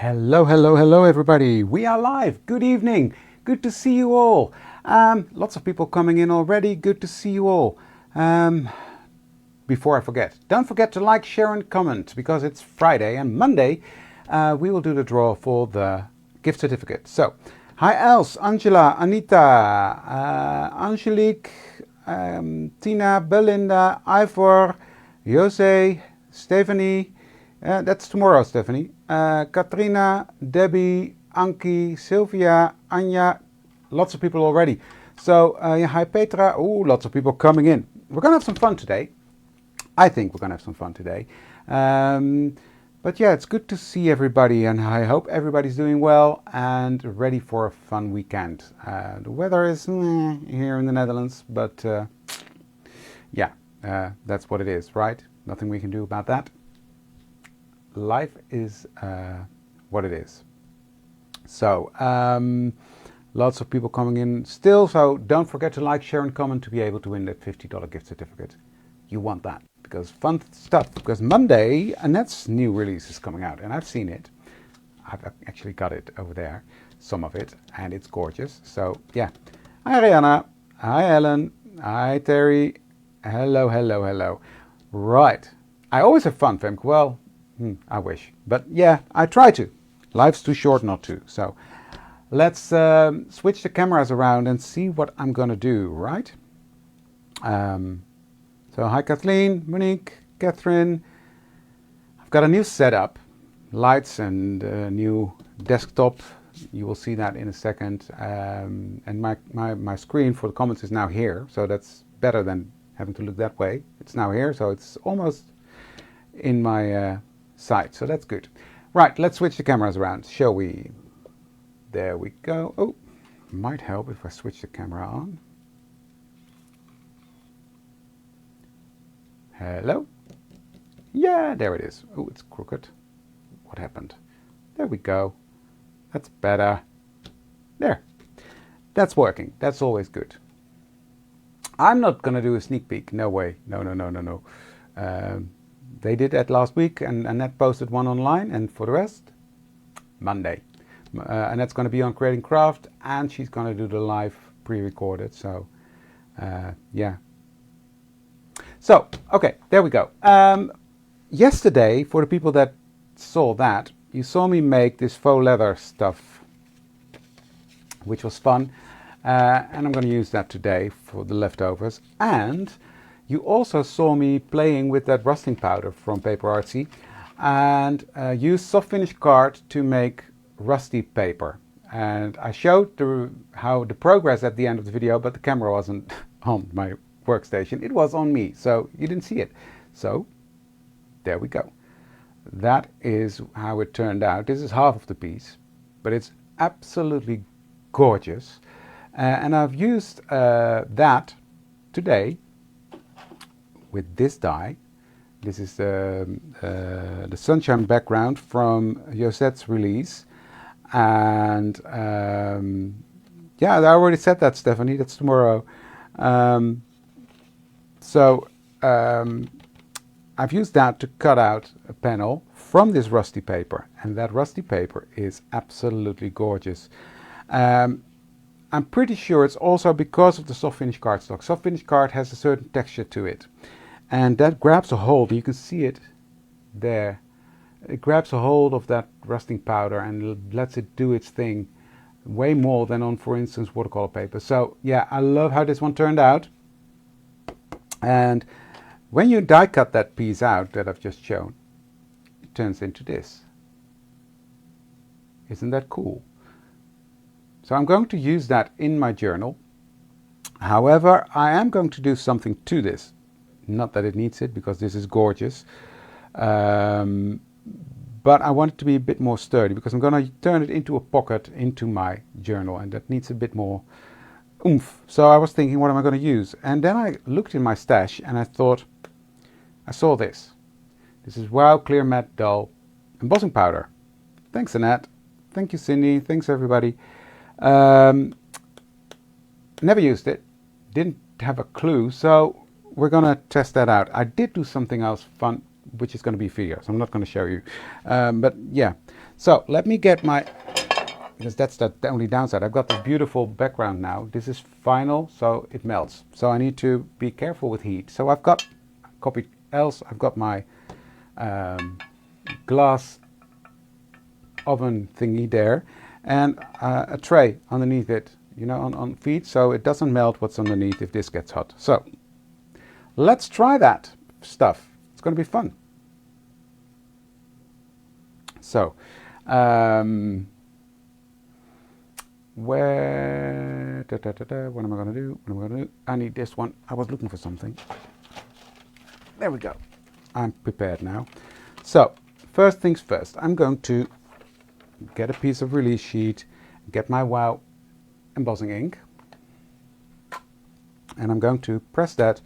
Hello, hello, hello everybody. We are live. Good evening. Good to see you all. Lots of people coming in already. Good to see you all. Before I forget, don't forget to like, share and comment because it's Friday and Monday we will do the draw for the gift certificate. So, hi Els, Angela, Anita, Angelique, Tina, Belinda, Ivor, Jose, Stephanie. That's tomorrow, Stephanie. Katrina, Debbie, Anki, Sylvia, Anja. Lots of people already. So, hi Petra. Oh, lots of people coming in. We're going to have some fun today. I think we're going to have some fun today. But yeah, it's good to see everybody, and I hope everybody's doing well and ready for a fun weekend. The weather is here in the Netherlands, but yeah, that's what it is, right? Nothing we can do about that. Life is what it is. So, lots of people coming in still, so don't forget to like, share and comment to be able to win that $50 gift certificate. You want that because fun stuff, because Monday Annette's new release is coming out and I've seen it. I've actually got it over there, some of it, and it's gorgeous. So yeah, hi Rihanna, hi Ellen, hi Terry, hello, hello, hello. Right, I always have fun, Femke. Well, I wish, but yeah, I try to. Life's too short not to. So let's switch the cameras around and see what I'm gonna do, right? So hi Kathleen, Monique, Catherine. I've got a new setup, lights and new desktop. You will see that in a second. And my screen for the comments is now here, so that's better than having to look that way. It's now here, so it's almost in my sight, so that's good. Right, let's switch the cameras around, shall we? There we go. Oh, might help if I switch the camera on. Hello? Yeah, there it is. Oh, it's crooked. What happened? There we go. That's better. There. That's working. That's always good. I'm not going to do a sneak peek. No way. No, no, no, no, no. They did that last week, and Annette posted one online, and for the rest, Monday. Annette's going to be on Creating Craft, and she's going to do the live pre-recorded. So, yeah. So, okay, there we go. Yesterday, for the people that saw that, you saw me make this faux leather stuff, which was fun. And I'm going to use that today for the leftovers. And you also saw me playing with that rusting powder from Paper Artsy and use soft finish card to make rusty paper. And I showed how the progress at the end of the video, but the camera wasn't on my workstation. It was on me, so you didn't see it. So there we go. That is how it turned out. This is half of the piece, but it's absolutely gorgeous. And I've used that today with this die. This is the sunshine background from Josette's release. And yeah, I already said that, Stephanie. That's tomorrow. So I've used that to cut out a panel from this rusty paper, and that rusty paper is absolutely gorgeous. I'm pretty sure it's also because of the soft finish cardstock. Soft finish card has a certain texture to it, and that grabs a hold. You can see it there. It grabs a hold of that rusting powder and lets it do its thing way more than on, for instance, watercolor paper. So yeah, I love how this one turned out. And when you die cut that piece out that I've just shown, it turns into this. Isn't that cool? So I'm going to use that in my journal. However, I am going to do something to this. Not that it needs it, because this is gorgeous. But I want it to be a bit more sturdy, because I'm going to turn it into a pocket into my journal, and that needs a bit more oomph. So I was thinking, what am I going to use? And then I looked in my stash and I thought, I saw this. This is Wow Clear Matte Dull embossing powder. Thanks, Annette. Thank you, Cindy. Thanks, everybody. Never used it. Didn't have a clue. So we're going to test that out. I did do something else fun which is going to be video, so I'm not going to show you. But yeah, so let me get my, because that's the only downside. I've got this beautiful background now. This is vinyl, so it melts. So I need to be careful with heat. So I've got copy else. I've got my glass oven thingy there, and a tray underneath it, you know, on feet, so it doesn't melt what's underneath if this gets hot. So let's try that stuff. It's going to be fun. So where what am I going to do? What am I going to do? I need this one. I was looking for something. There we go. I'm prepared now. So first things first, I'm going to get a piece of release sheet, get my WOW embossing ink, and I'm going to press that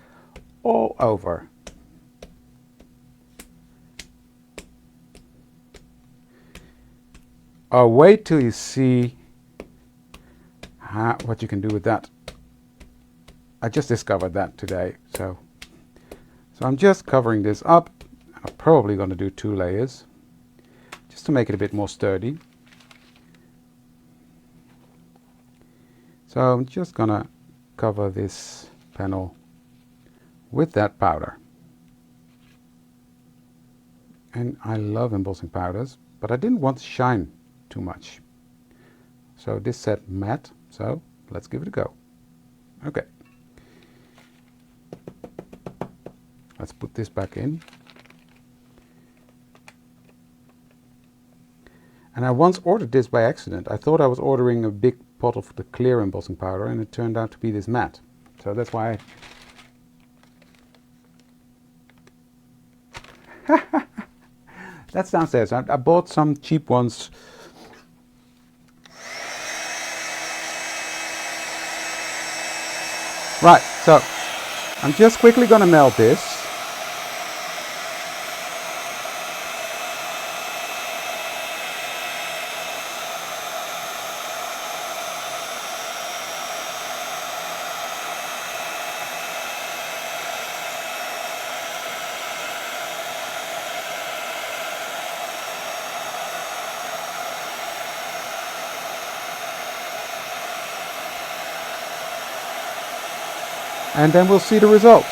all over. Oh, wait till you see what you can do with that. I just discovered that today. So I'm just covering this up. I'm probably going to do 2 layers just to make it a bit more sturdy. So I'm just going to cover this panel with that powder. And I love embossing powders, but I didn't want to shine too much. So this said matte, so let's give it a go. Okay. Let's put this back in. And I once ordered this by accident. I thought I was ordering a big pot of the clear embossing powder, and it turned out to be this matte. So that's why that's downstairs. I bought some cheap ones. Right, so I'm just quickly going to melt this. And then we'll see the result.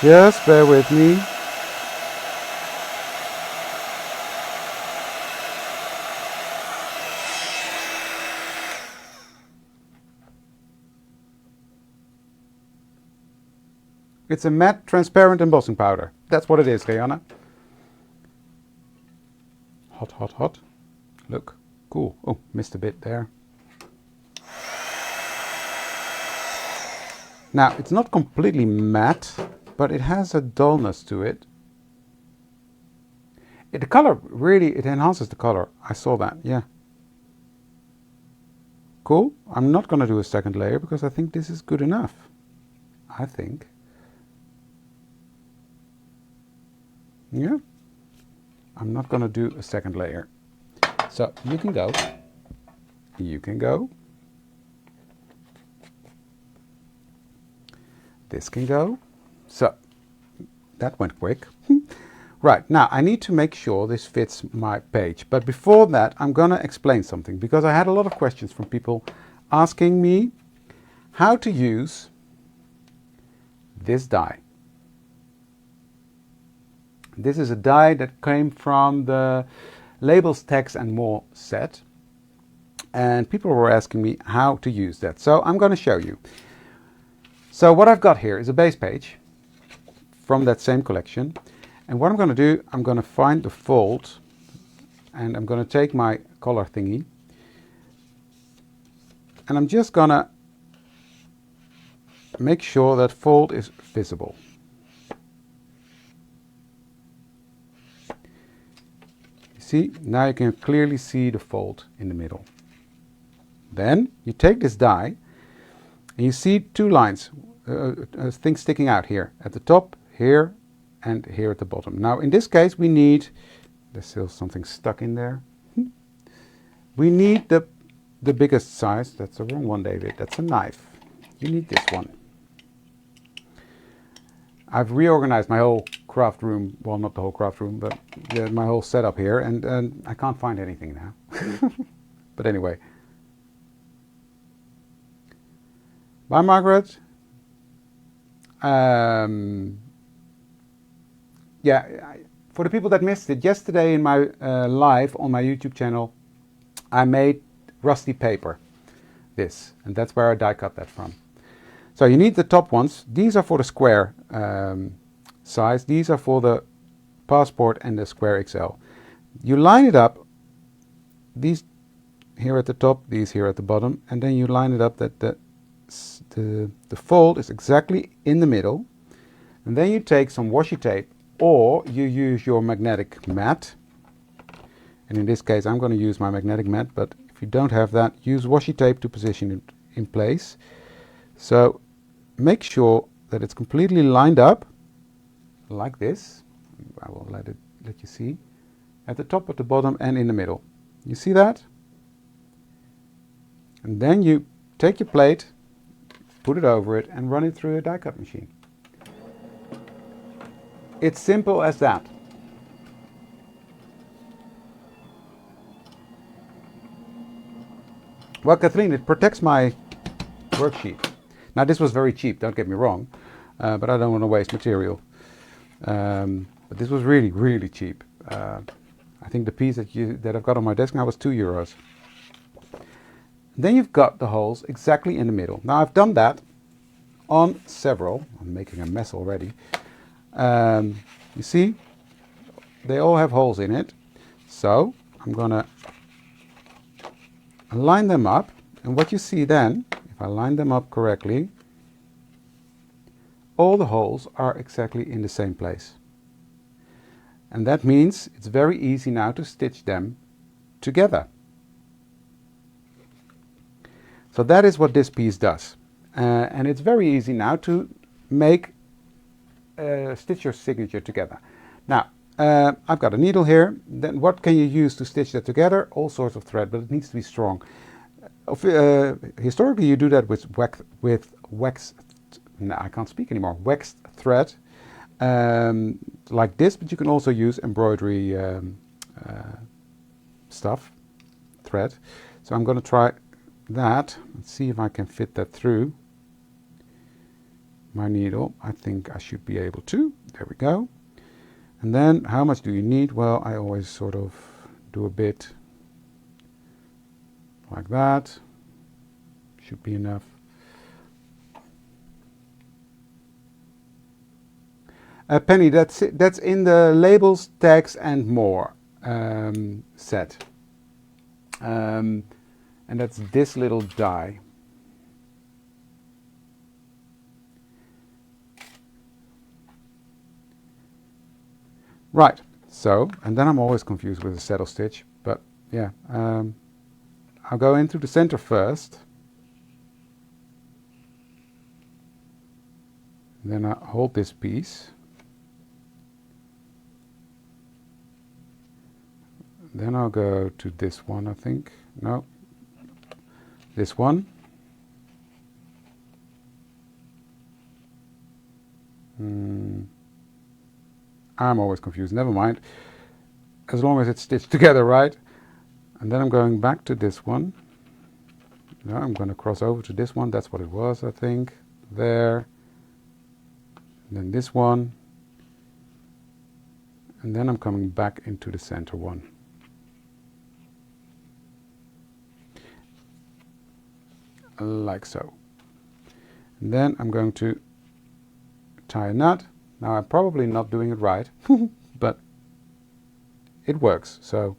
Just bear with me. It's a matte, transparent embossing powder. That's what it is, Rihanna. Hot, hot, hot. Look, cool. Oh, missed a bit there. Now, it's not completely matte, but it has a dullness to it. The color, really, it enhances the color. I saw that, yeah. Cool. I'm not going to do a second layer because I think this is good enough. I think. Yeah, I'm not going to do a second layer. So you can go. You can go. This can go. So that went quick. Right, now I need to make sure this fits my page. But before that, I'm going to explain something, because I had a lot of questions from people asking me how to use this die. This is a die that came from the Labels, Text and More set. And people were asking me how to use that. So I'm going to show you. So what I've got here is a base page from that same collection. And what I'm going to do, I'm going to find the fold. And I'm going to take my color thingy. And I'm just going to make sure that fold is visible. See, now you can clearly see the fold in the middle. Then you take this die and you see 2 lines, things sticking out here at the top, here, and here at the bottom. Now in this case we need there's still something stuck in there. We need the biggest size. That's the wrong one, David. That's a knife. You need this one. I've reorganized my whole craft room. Well, not the whole craft room, but my whole setup here, and I can't find anything now. But anyway. Bye, Margaret. Yeah, for the people that missed it, yesterday in my live on my YouTube channel, I made rusty paper. This, and that's where I die cut that from. So you need the top ones. These are for the square size. These are for the passport and the square XL. You line it up. These here at the top, these here at the bottom, and then you line it up that the fold is exactly in the middle. And then you take some washi tape, or you use your magnetic mat. And in this case, I'm going to use my magnetic mat, but if you don't have that, use washi tape to position it in place. So make sure that it's completely lined up like this. I will let you see at the top, at the bottom, and in the middle. You see that? And then you take your plate, put it over it, and run it through a die cut machine. It's simple as that. Well, Kathleen, it protects my worksheet. Now, this was very cheap, don't get me wrong, but I don't want to waste material. But this was really, really cheap. I think the piece that I've got on my desk now was €2. Then you've got the holes exactly in the middle. Now, I've done that on several. I'm making a mess already. You see, they all have holes in it. So I'm going to line them up. And what you see then, if I line them up correctly, all the holes are exactly in the same place. And that means it's very easy now to stitch them together. So that is what this piece does. And it's very easy now to make stitch your signature together. Now, I've got a needle here. Then what can you use to stitch that together? All sorts of thread, but it needs to be strong. Historically, you do that with waxed, no, I can't speak anymore, waxed thread, like this, but you can also use embroidery thread. So I'm going to try that. Let's see if I can fit that through my needle. I think I should be able to. There we go. And then how much do you need? Well, I always sort of do a bit like that. Should be enough. Penny, that's in the labels, tags and more set. And that's this little die. Right, so, and then I'm always confused with a saddle stitch, but yeah, I'll go into the center first. Then I hold this piece. Then I'll go to this one, I think. No, this one. I'm always confused, never mind. As long as it's stitched together, right? And then I'm going back to this one. Now I'm going to cross over to this one. That's what it was, I think. There. And then this one. And then I'm coming back into the center one. Like so. And then I'm going to tie a knot. Now I'm probably not doing it right, but it works. So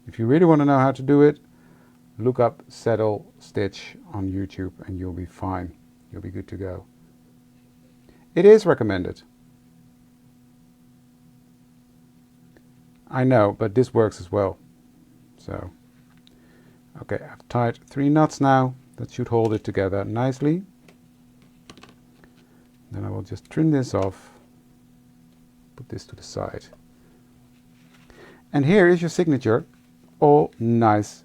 if you really want to know how to do it, look up saddle stitch on YouTube and you'll be fine. You'll be good to go. It is recommended. I know, but this works as well. So, okay, I've tied 3 knots now. That should hold it together nicely. Then I will just trim this off, put this to the side. And here is your signature, all nice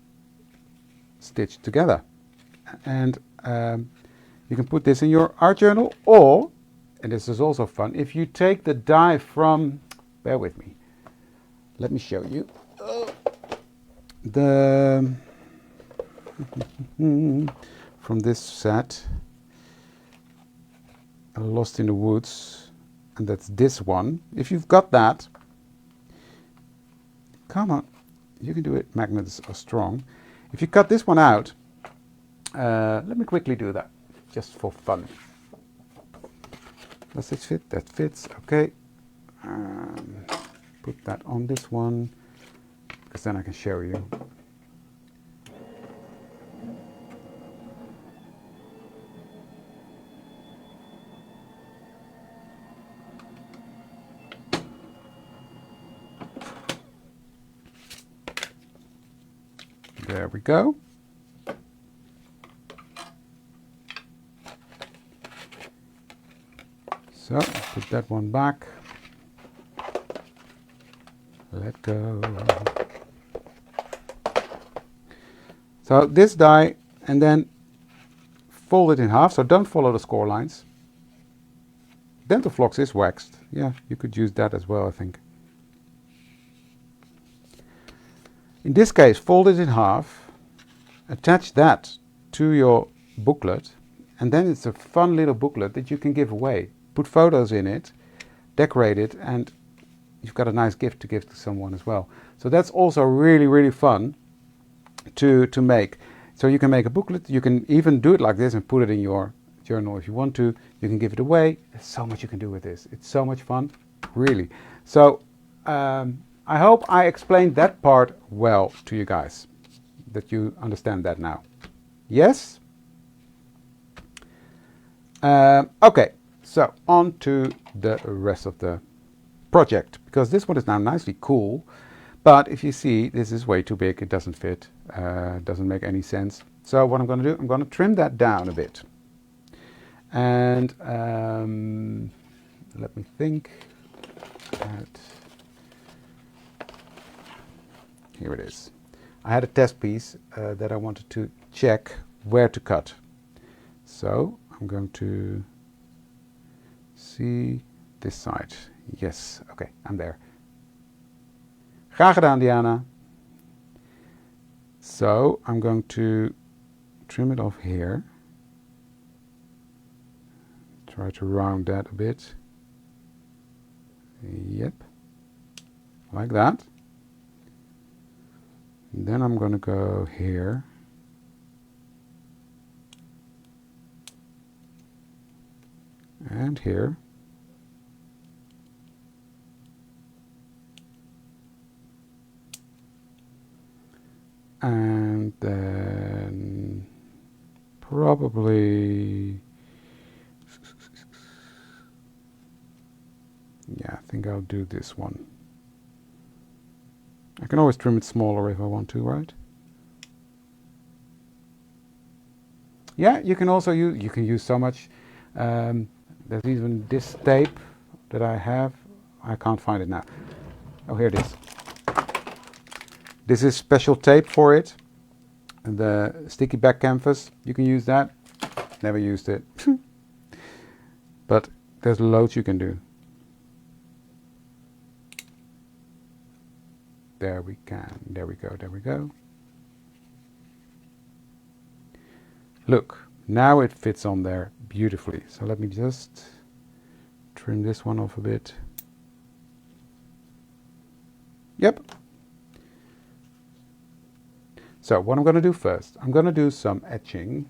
stitched together. And you can put this in your art journal, or, and this is also fun, if you take the die from, bear with me, let me show you, the from this set, Lost in the Woods, and that's this one. If you've got that, come on, you can do it, magnets are strong. If you cut this one out, let me quickly do that, just for fun. Does this fit? That fits, okay. Put that on this one, because then I can show you. There we go. So, put that one back. Let go. So this die, and then fold it in half, so don't follow the score lines. Dental Flox is waxed. Yeah, you could use that as well, I think. In this case, fold it in half, attach that to your booklet, and then it's a fun little booklet that you can give away. Put photos in it, decorate it, and you've got a nice gift to give to someone as well. So that's also really, really fun to make. So you can make a booklet, you can even do it like this and put it in your journal if you want to. You can give it away. There's so much you can do with this. It's so much fun, really. So I hope I explained that part well to you guys, that you understand that now. Yes? Okay, so on to the rest of the project, because this one is now nicely cool, but if you see, this is way too big, it doesn't fit, doesn't make any sense. So what I'm going to do, I'm going to trim that down a bit. And let me think. Here it is. I had a test piece that I wanted to check where to cut. So I'm going to see this side. Yes, okay, I'm there. Graag gedaan, Diana. So I'm going to trim it off here. Try to round that a bit. Yep, like that. And then I'm going to go here. And here. And then probably, yeah, I think I'll do this one. I can always trim it smaller if I want to, right? Yeah, you can also use, you can use so much. There's even this tape that I have. I can't find it now. Oh, here it is. This is special tape for it. And the sticky back canvas, you can use that. Never used it. But there's loads you can do. There we can. There we go. There we go. Look, now it fits on there beautifully. So let me just trim this one off a bit. Yep. So what I'm going to do first, I'm going to do some etching,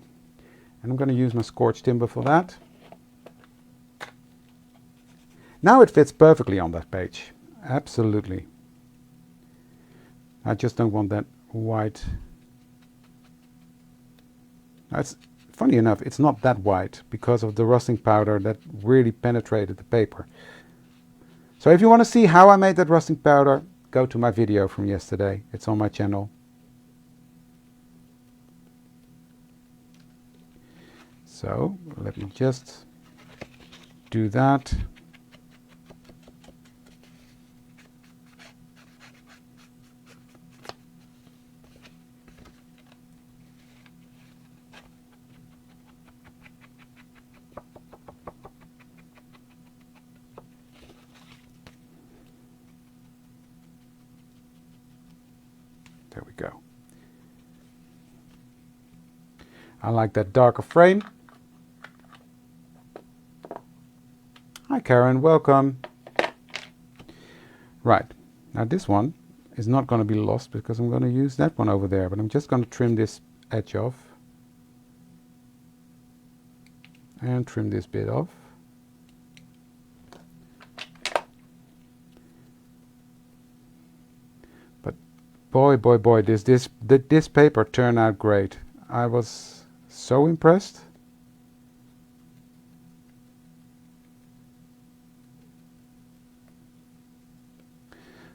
and I'm going to use my scorched timber for that. Now it fits perfectly on that page. Absolutely. I just don't want that white. Now it's funny enough, it's not that white because of the rusting powder that really penetrated the paper. So if you want to see how I made that rusting powder, go to my video from yesterday. It's on my channel. So let me just do that. I like that darker frame. Hi Karen, welcome. Right, now this one is not going to be lost because I'm going to use that one over there, but I'm just going to trim this edge off and trim this bit off. But boy, boy, boy, this paper turned out great. I was so impressed.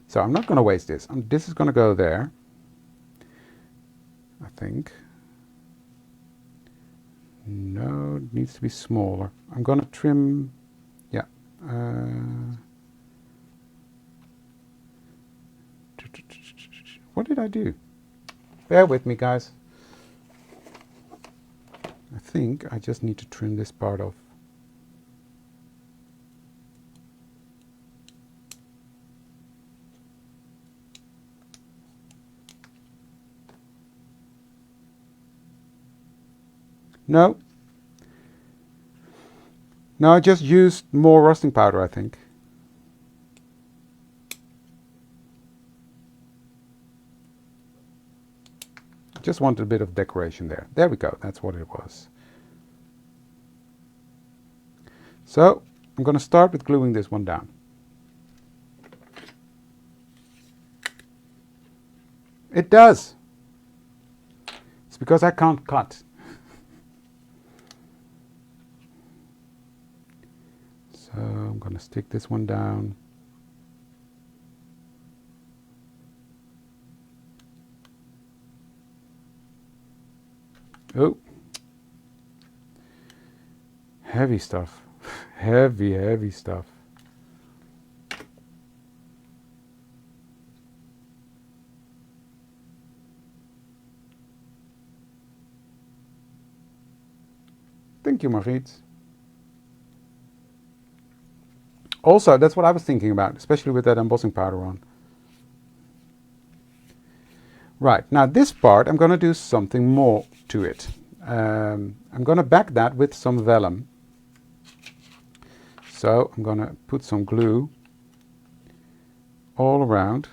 So I'm not going to waste this. This is going to go there, I think. No, it needs to be smaller. I'm going to trim, yeah. What did I do? Bear with me, guys. I think I just need to trim this part off. No. No, I just used more rusting powder, I think. Just wanted a bit of decoration there. There we go, that's what it was. So, I'm going to start with gluing this one down. It does! It's because I can't cut. So, I'm going to stick this one down. Oh! Heavy stuff. Heavy, heavy stuff. Thank you, Margriet. Also, that's what I was thinking about, especially with that embossing powder on. Right, now this part, I'm going to do something more to it. I'm going to back that with some vellum. So I'm going to put some glue all around.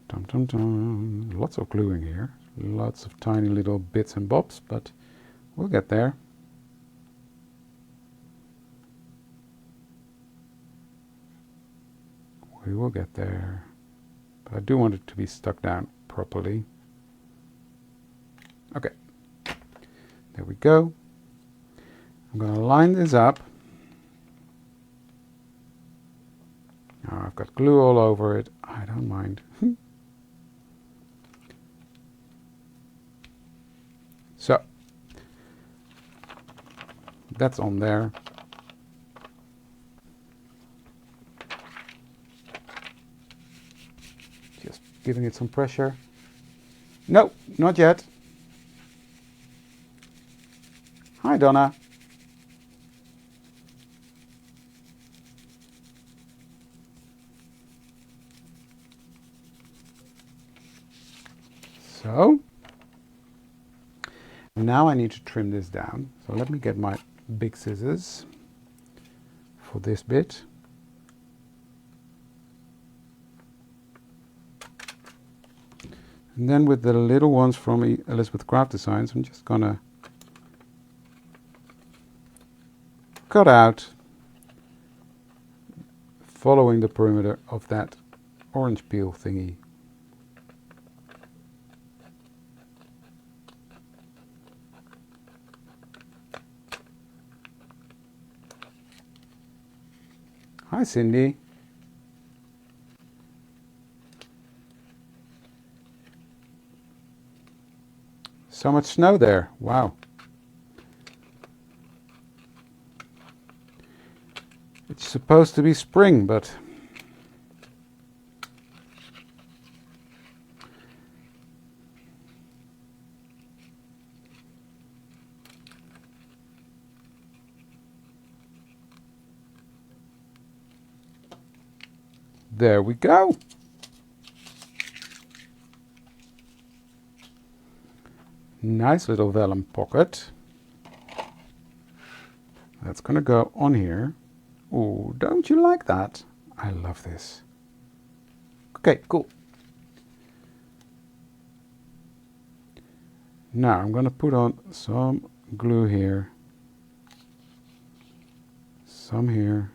Dum, dum, dum. Lots of gluing here. Lots of tiny little bits and bobs, but we'll get there. We will get there. But I do want it to be stuck down properly. Okay. There we go. I'm going to line this up. Now I've got glue all over it. I don't mind. So, that's on there. Just giving it some pressure. No, not yet. Hi, Donna. So, now I need to trim this down. So let me get my big scissors for this bit. And then with the little ones from Elizabeth Craft Designs, I'm just gonna cut out following the perimeter of that orange peel thingy. Hi, Cindy. So much snow there. Wow. supposed to be spring, but there we go. Nice little vellum pocket. That's going to go on here. Oh, don't you like that? I love this. Okay, cool. Now I'm going to put on some glue here, some here,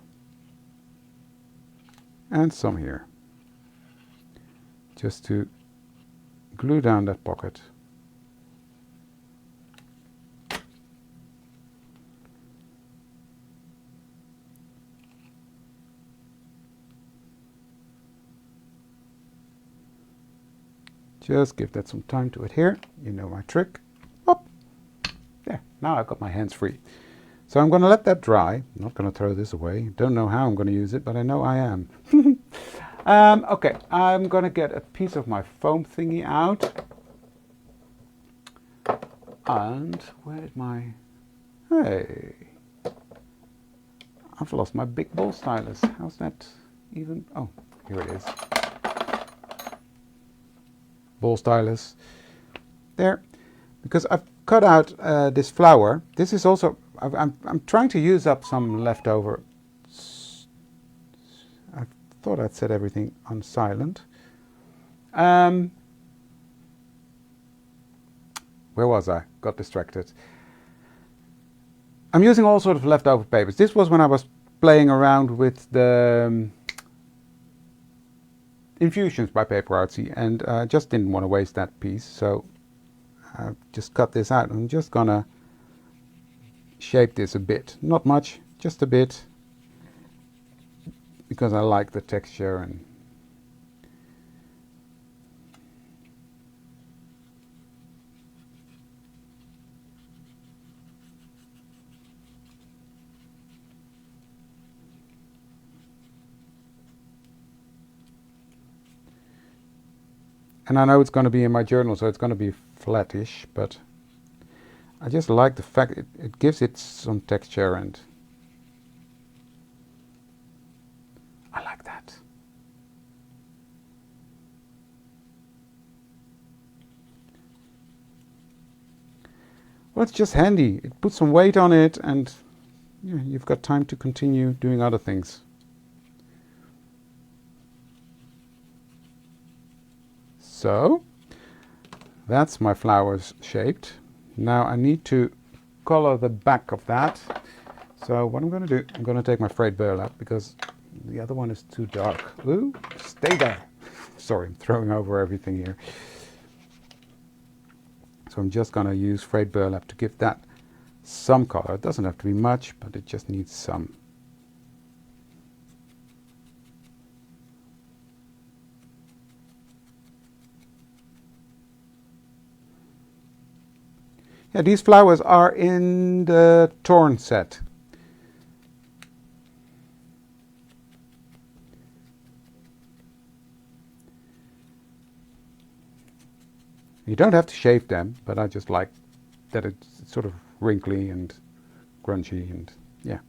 and some here, just to glue down that pocket. Just give that some time to adhere. You know my trick. Up. There. Now I've got my hands free. So I'm going to let that dry. I'm not going to throw this away. Don't know how I'm going to use it, but I know I am. Okay, I'm going to get a piece of my foam thingy out. And where did my... Hey. I've lost my big ball stylus. How's that even... Oh, here it is. Ball stylus there, because I've cut out this flower. This is also I'm trying to use up some leftover. I thought I'd set everything on silent. Where was I? Got distracted. I'm using all sort of leftover papers. This was when I was playing around with the Infusions by Paper Artsy, and I just didn't want to waste that piece, so I just cut this out. I'm just gonna shape this a bit, not much, just a bit, because I like the texture. And I know it's going to be in my journal, so it's going to be flattish, but I just like the fact it gives it some texture, and I like that. Well, it's just handy. It puts some weight on it, and yeah, you've got time to continue doing other things. So that's my flowers shaped. Now I need to color the back of that. So what I'm going to do, I'm going to take my frayed burlap, because the other one is too dark. Ooh, stay there. Sorry, I'm throwing over everything here. So I'm just going to use frayed burlap to give that some color. It doesn't have to be much, but it just needs some. Yeah, these flowers are in the Torn set. You don't have to shape them, but I just like that it's sort of wrinkly and grungy, and yeah.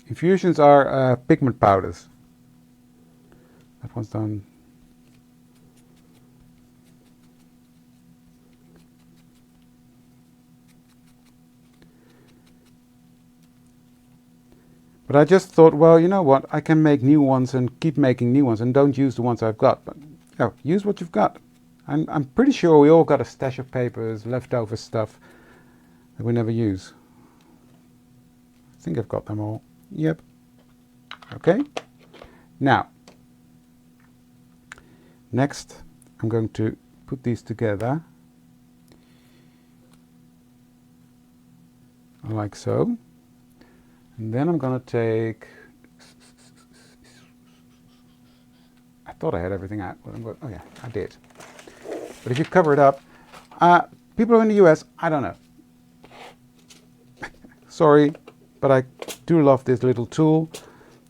Infusions are pigment powders. That one's done. But I just thought, well, you know what? I can make new ones and keep making new ones, and don't use the ones I've got. But no, use what you've got. I'm pretty sure we all got a stash of papers, leftover stuff that we never use. I think I've got them all. Yep. Okay. Now, next I'm going to put these together like so. And then I'm going to take, I thought I had everything out. Oh yeah, I did. But if you cover it up, people in the US, I don't know. Sorry, but I do love this little tool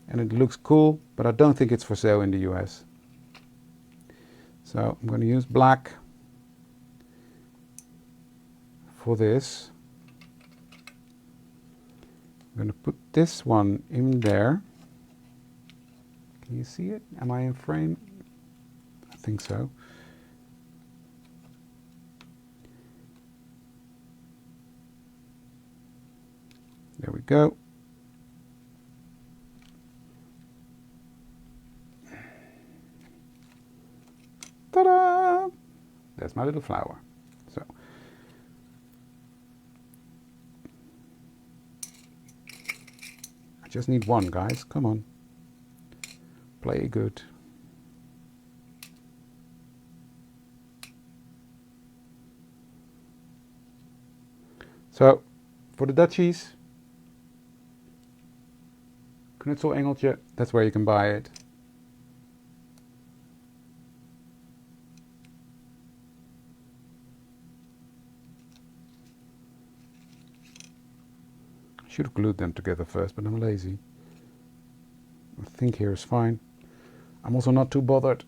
and it looks cool, but I don't think it's for sale in the US. So I'm going to use black for this. I'm going to put this one in there. Can you see it? Am I in frame? I think so. There we go. Ta-da! There's my little flower. So I just need one, guys. Come on. Play good. So for the Dutchies, Knutsel Engeltje, that's where you can buy it. I should have glued them together first, but I'm lazy. I think here is fine. I'm also not too bothered.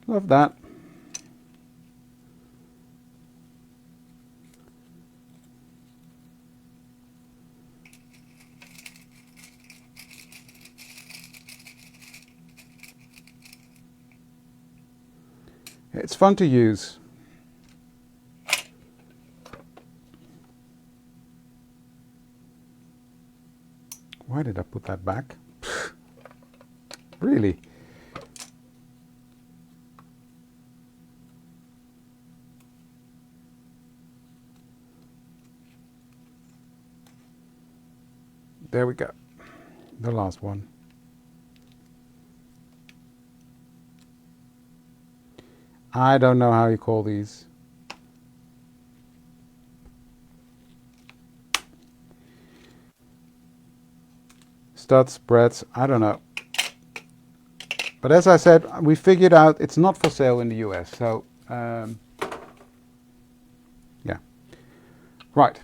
Love that. It's fun to use. Why did I put that back? Really? There we go. The last one. I don't know how you call these. Studs, spreads, I don't know. But as I said, we figured out it's not for sale in the US. So, yeah. Right.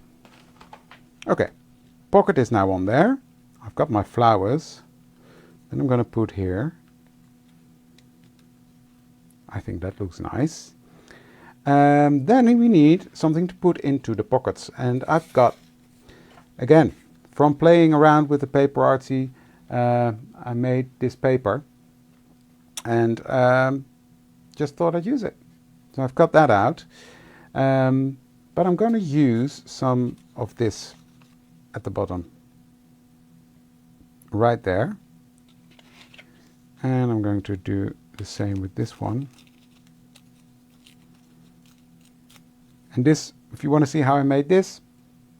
Okay. Pocket is now on there. I've got my flowers. Then I'm going to put here. I think that looks nice. Then we need something to put into the pockets. And I've got, again, from playing around with the paper artsy, I made this paper. And just thought I'd use it. So I've cut that out. But I'm going to use some of this at the bottom. Right there. And I'm going to do the same with this one. And this, if you want to see how I made this,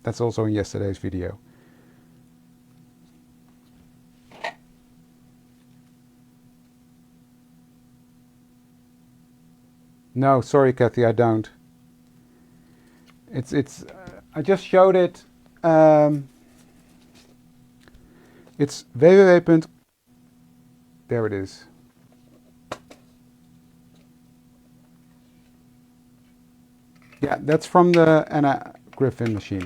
that's also in yesterday's video. No, sorry, Kathy, I don't. It's. I just showed it. It's www. There it is. Yeah, that's from the Anna Griffin machine.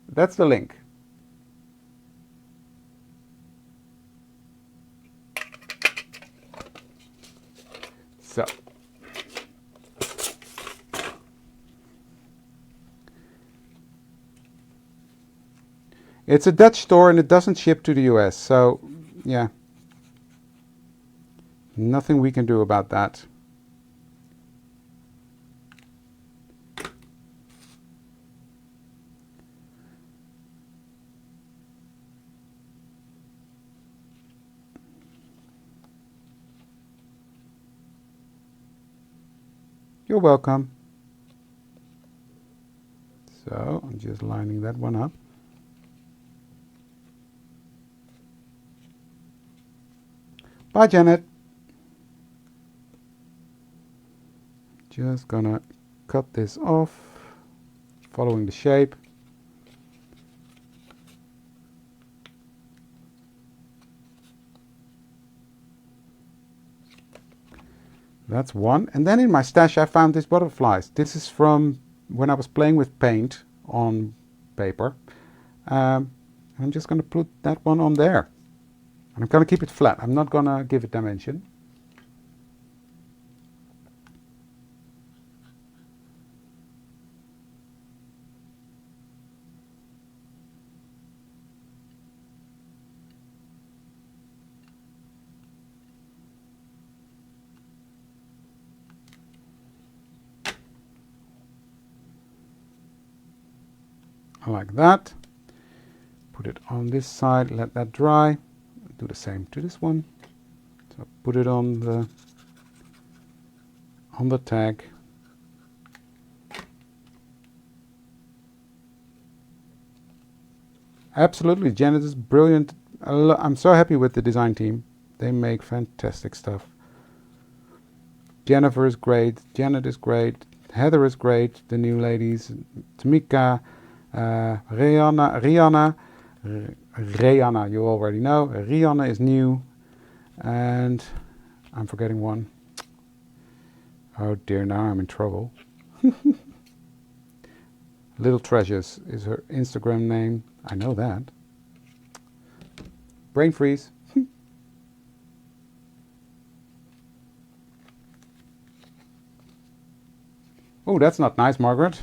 That's the link. So. It's a Dutch store and it doesn't ship to the US, so yeah. Nothing we can do about that. You're welcome. So I'm just lining that one up. Bye, Janet. Just gonna cut this off, following the shape. that's one. And then in my stash I found these butterflies. This is from when I was playing with paint on paper. I'm just going to put that one on there. And I'm going to keep it flat. I'm not going to give it dimension. Like that. Put it on this side, let that dry. Do the same to this one. So put it on the tag. Absolutely, Janet is brilliant. I'm so happy with the design team. They make fantastic stuff. Jennifer is great. Janet is great. Heather is great. The new ladies, Tamika, Rihanna, you already know. Rihanna is new, and I'm forgetting one. Oh dear, now I'm in trouble. Little Treasures is her Instagram name. I know that. Brain freeze. Oh, that's not nice, Margaret.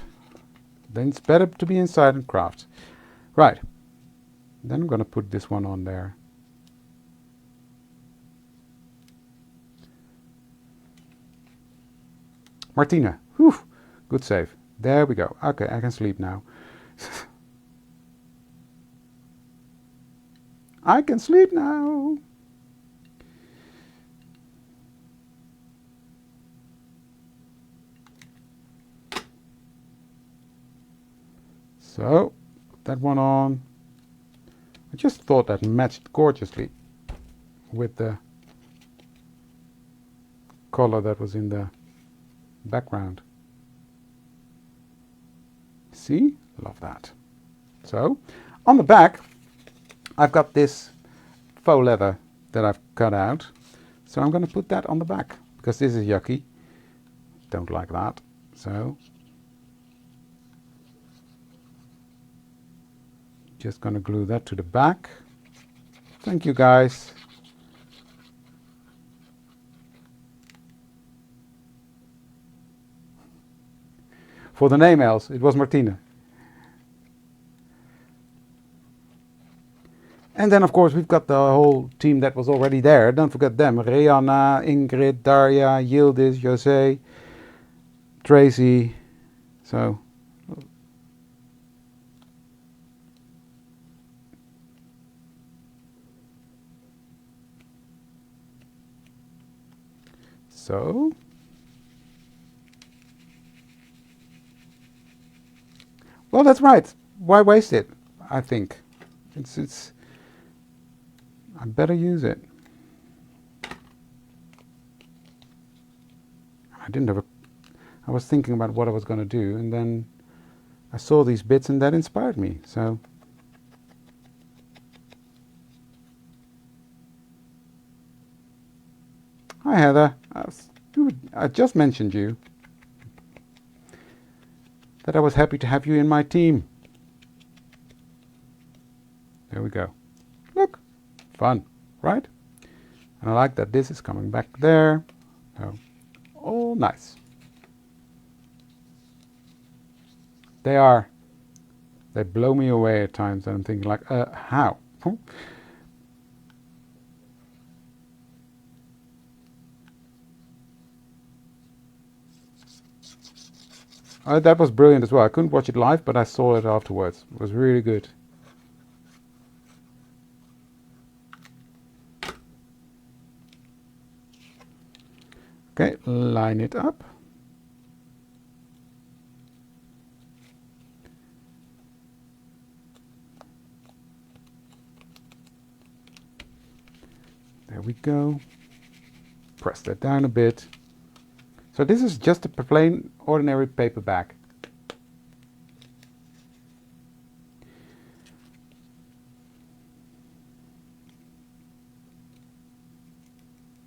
Then it's better to be inside and craft. Right. Then I'm going to put this one on there. Martina. Whew. Good save. There we go. Okay, I can sleep now. I can sleep now. So, that one on. I just thought that matched gorgeously with the color that was in the background. See? Love that. So, on the back, I've got this faux leather that I've cut out. So I'm going to put that on the back, because this is yucky. Don't like that. So, just going to glue that to the back. Thank you, guys. For the name, Els, it was Martina. And then, of course, we've got the whole team that was already there. Don't forget them. Rihanna, Ingrid, Daria, Yildiz, Jose, Tracy. So, well, that's right. Why waste it? I think it's. I better use it. I was thinking about what I was going to do, and then I saw these bits, and that inspired me. So. Hi, Heather. I just mentioned you. That I was happy to have you in my team. There we go. Look. Fun, right? And I like that this is coming back there. So, all nice. They blow me away at times, and I'm thinking like, how? That was brilliant as well. I couldn't watch it live, but I saw it afterwards. It was really good. Okay, line it up. There we go. Press that down a bit. So this is just a plain, ordinary paper bag.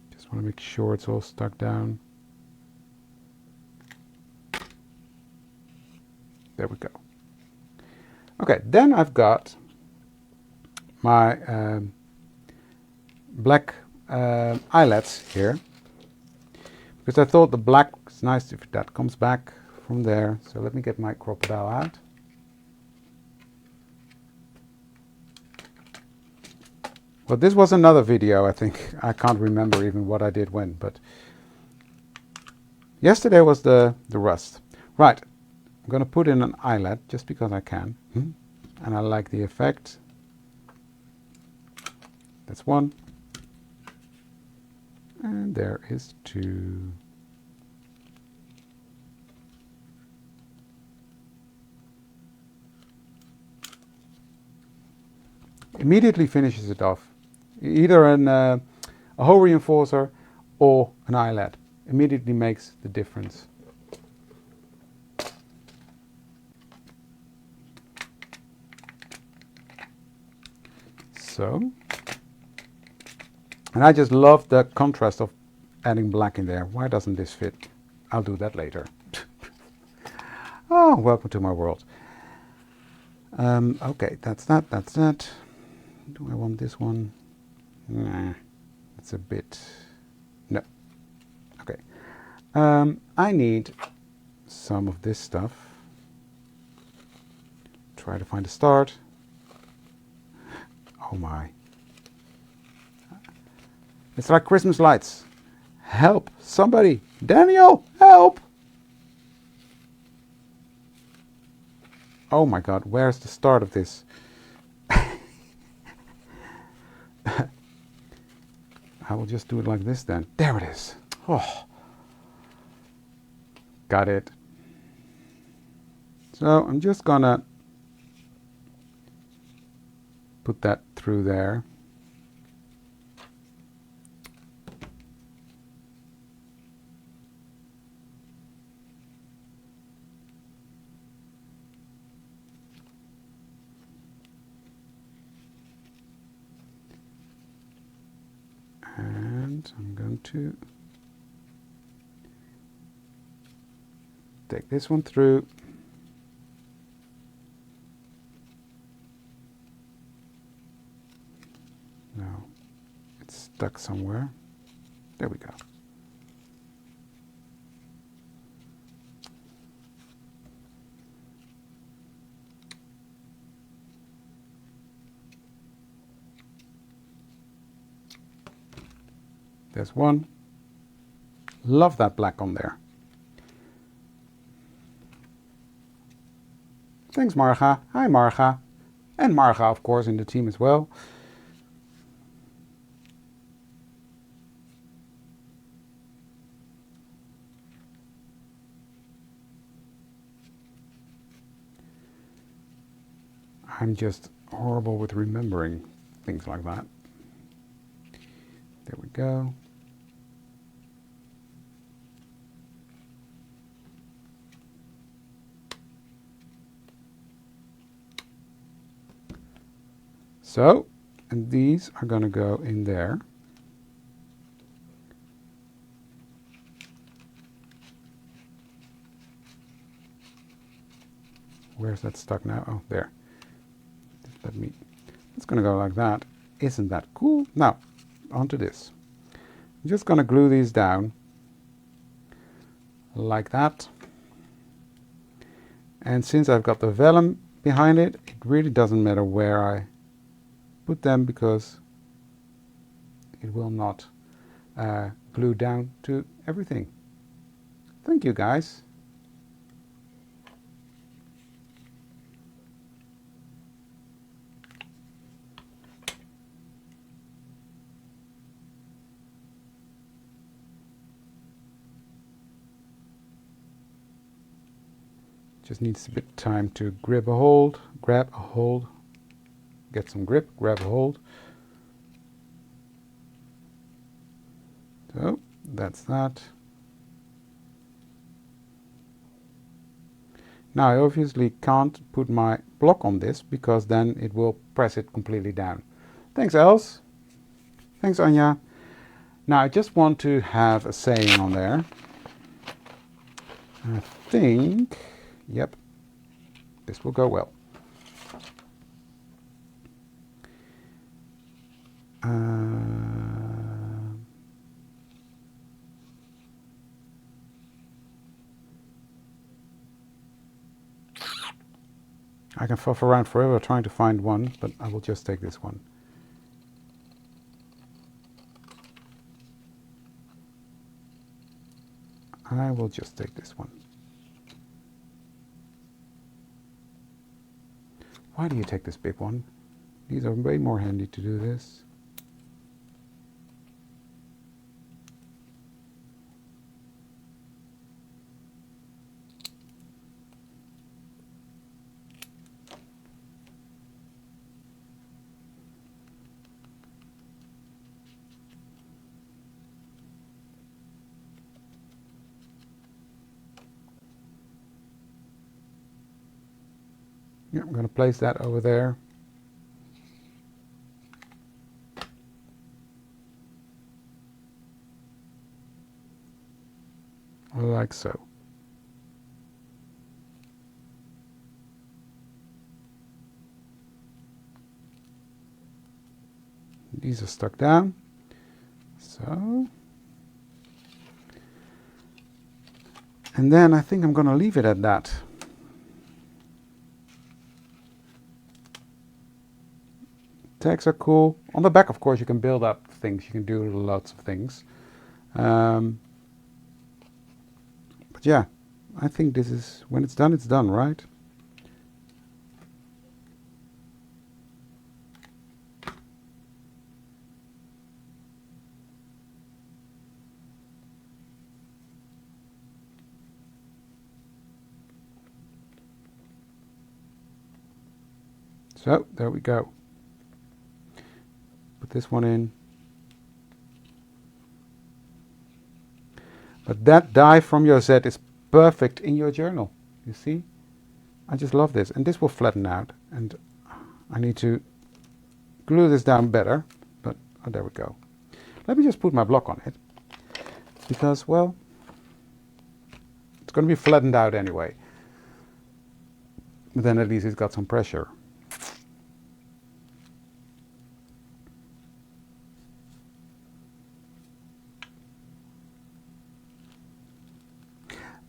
Just want to make sure it's all stuck down. There we go. Okay, then I've got my black eyelets here, because I thought the black is nice if that comes back from there. So let me get my crocodile out. Well, this was another video, I think. I can't remember even what I did when, but yesterday was the rust. Right, I'm going to put in an eyelet just because I can. And I like the effect. That's one. And there is two. Immediately finishes it off. Either a hole reinforcer or an eyelet. Immediately makes the difference. So, and I just love the contrast of adding black in there. Why doesn't this fit? I'll do that later. Oh, welcome to my world. Okay, that's that, that's that. Do I want this one? Nah, it's a bit... No. Okay. I need some of this stuff. Try to find a start. Oh my. It's like Christmas lights. Help! Somebody! Daniel! Help! Oh my god, where's the start of this? I will just do it like this then. There it is. Oh. Got it. So I'm just gonna put that through there. And I'm going to take this one through. No, it's stuck somewhere. There we go. There's one. Love that black on there. Thanks, Marga. Hi, Marga. And Marga, of course, in the team as well. I'm just horrible with remembering things like that. There we go. So, and these are going to go in there. Where's that stuck now? Oh, there. Just let me. It's going to go like that. Isn't that cool? Now, onto this. I'm just going to glue these down like that. And since I've got the vellum behind it, it really doesn't matter where I put them because it will not glue down to everything. Thank you, guys. Just needs a bit of time to grab a hold, get some grip, grab a hold. So that's that. Now I obviously can't put my block on this because then it will press it completely down. Thanks, Els. Thanks, Anja. Now I just want to have a saying on there. I think, yep. This will go well. I can fluff around forever trying to find one, but I will just take this one. I will just take this one. Why do you take this big one? These are way more handy to do this. Yeah, I'm going to place that over there. Like so. These are stuck down. So. And then I think I'm going to leave it at that. Tags are cool. On the back, of course, you can build up things. You can do lots of things. But yeah, I think this is, when it's done, right? So, there we go. Put this one in. But that die from your Z is perfect in your journal. You see? I just love this. And this will flatten out. And I need to glue this down better. But, oh, there we go. Let me just put my block on it. Because, well, it's going to be flattened out anyway. But then at least it's got some pressure.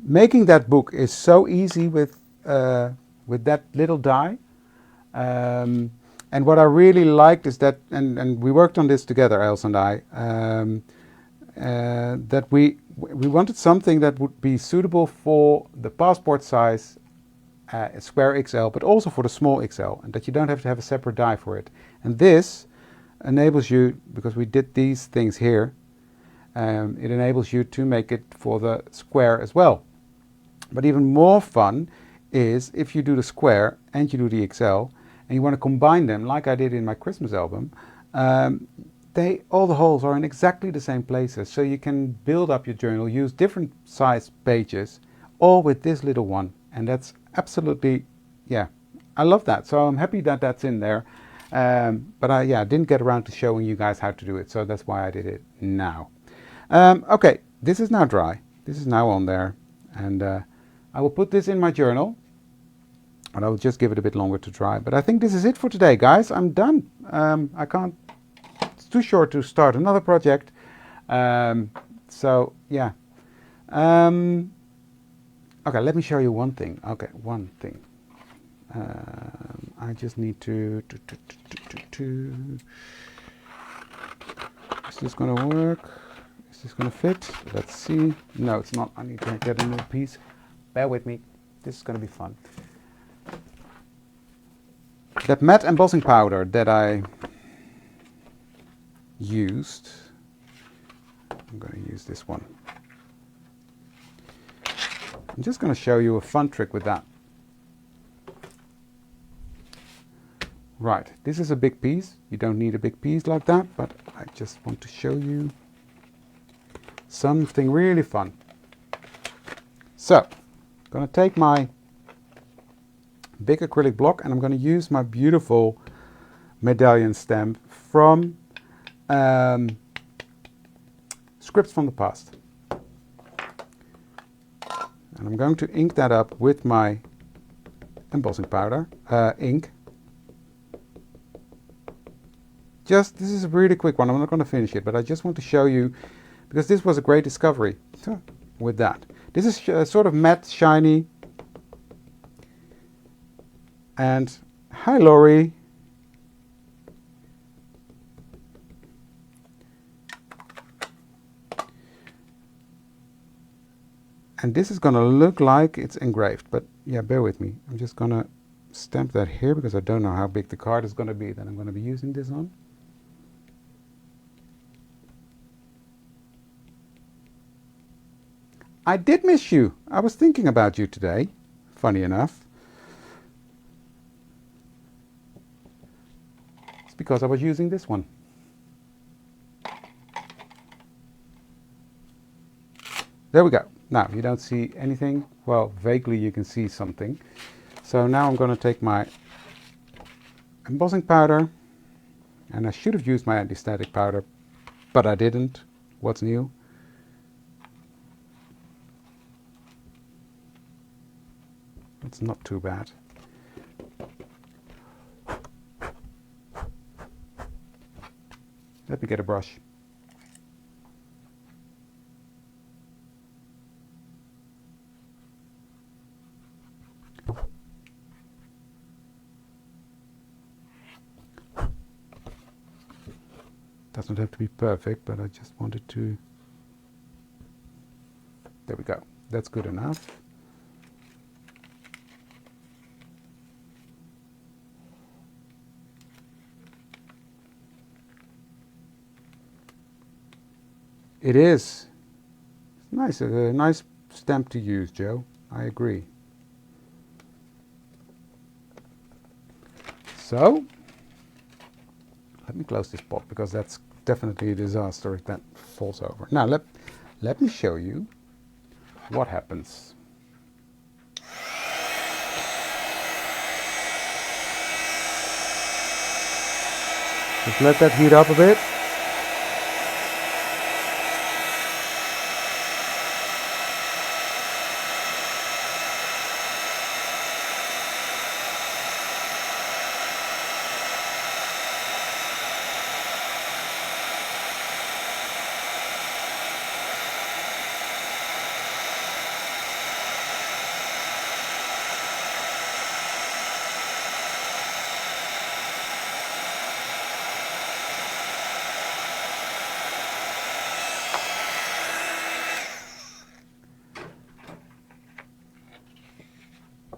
Making that book is so easy with that little die. And what I really liked is that, and we worked on this together, Els and I, that we wanted something that would be suitable for the passport size square XL, but also for the small XL, and that you don't have to have a separate die for it. And this enables you, because we did these things here, it enables you to make it for the square as well. But even more fun is if you do the square and you do the XL and you want to combine them like I did in my Christmas album, all the holes are in exactly the same places, so you can build up your journal, use different size pages, all with this little one. And that's absolutely, yeah, I love that. So I'm happy that that's in there. But I didn't get around to showing you guys how to do it, so that's why I did it now. Okay, this is now dry. This is now on there, and I will put this in my journal, and I will just give it a bit longer to dry. But I think this is it for today, guys. I'm done. I can't, it's too short to start another project. So yeah. Okay, let me show you one thing. Okay, one thing. I just need to. Is this going to work? Is this going to fit? Let's see. No, it's not. I need to get a new piece. Bear with me. This is going to be fun. That matte embossing powder that I used, I'm going to use this one. I'm just going to show you a fun trick with that. Right, this is a big piece. You don't need a big piece like that, but I just want to show you something really fun. So, I'm going to take my big acrylic block and I'm going to use my beautiful medallion stamp from Scripts from the Past. And I'm going to ink that up with my embossing powder, ink. This is a really quick one. I'm not going to finish it, but I just want to show you, because this was a great discovery with that. This is sort of matte, shiny. And hi, Laurie. And this is going to look like it's engraved, but yeah, bear with me. I'm just going to stamp that here because I don't know how big the card is going to be that I'm going to be using this on. I did miss you. I was thinking about you today, funny enough. It's because I was using this one. There we go. Now, you don't see anything. Well, vaguely you can see something. So now I'm going to take my embossing powder, and I should have used my anti-static powder, but I didn't. What's new? It's not too bad. Let me get a brush. Doesn't have to be perfect, but I just wanted to. There we go. That's good enough. It is. It's nice, a nice stamp to use, Joe. I agree. So, let me close this pot because that's definitely a disaster if that falls over. Now, let me show you what happens. Just let that heat up a bit.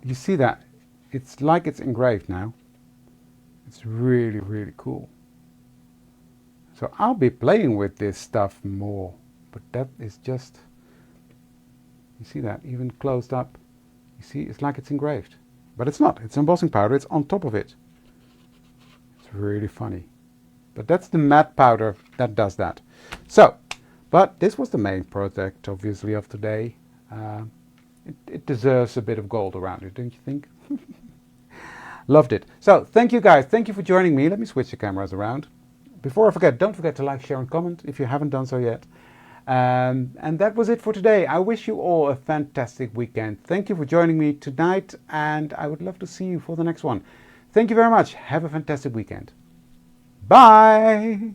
You see that? It's like it's engraved now. It's really, really cool. So I'll be playing with this stuff more, but that is just, you see that, even closed up, you see, it's like it's engraved. But it's not, it's embossing powder, it's on top of it. It's really funny. But that's the matte powder that does that. So, but this was the main project, obviously, of today. It deserves a bit of gold around it, don't you think? Loved it. So, thank you guys. Thank you for joining me. Let me switch the cameras around. Before I forget, don't forget to like, share and comment if you haven't done so yet. And that was it for today. I wish you all a fantastic weekend. Thank you for joining me tonight, and I would love to see you for the next one. Thank you very much. Have a fantastic weekend. Bye!